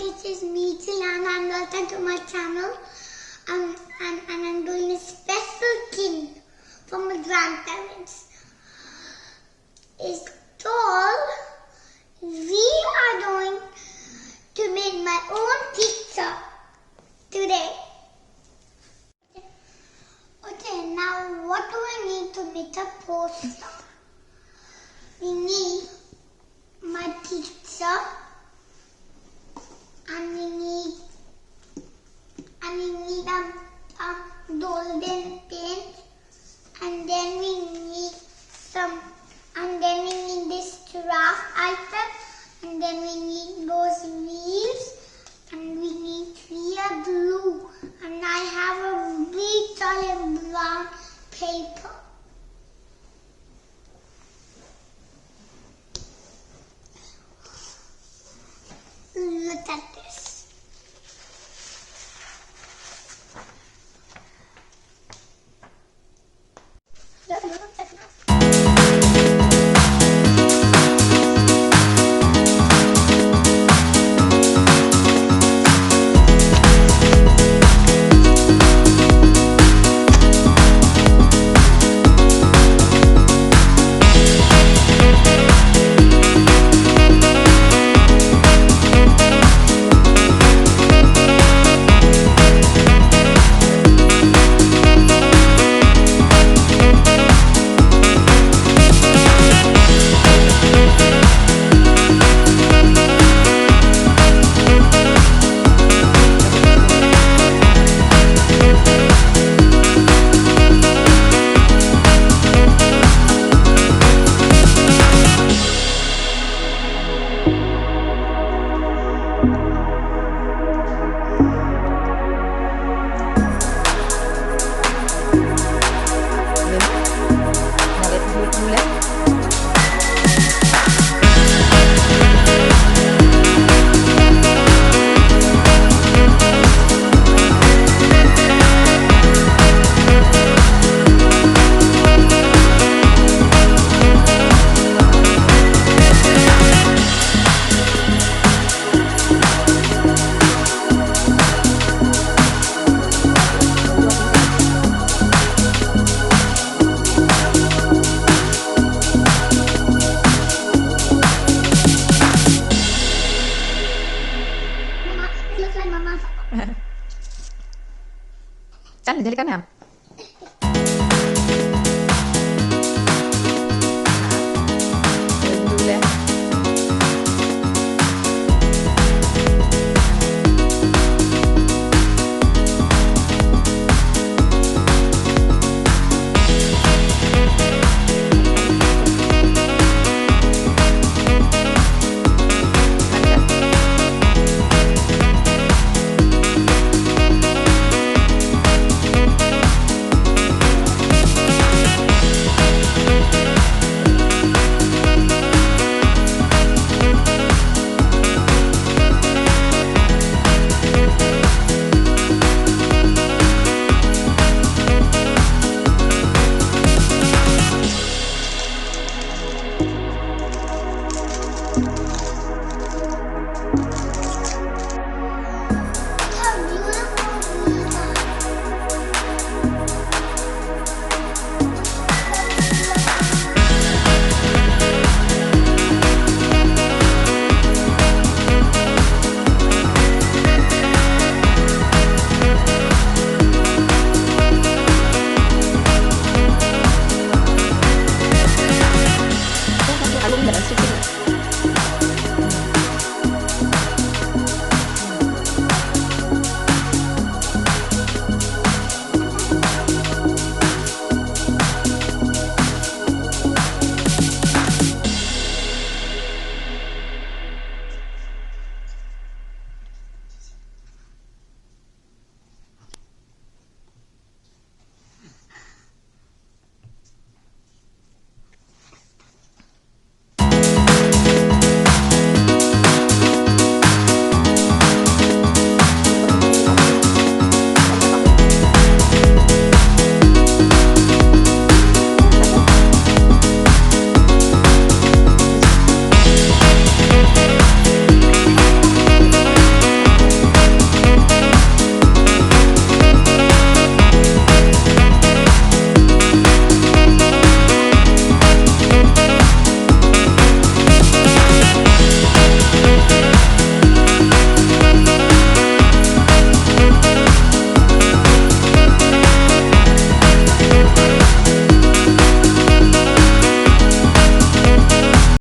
this is me, Jiyyana, and welcome to my channel. And I'm doing a special thing for my grandparents. It's called, we are going to make my own pizza today. Okay, now what do I need to make a pasta? We need my pizza, and we need golden paint, and then we need this giraffe item, and then we need those leaves, and we need clear glue, and I have a big solid brown paper. Look at this. Kan dijadikan ya?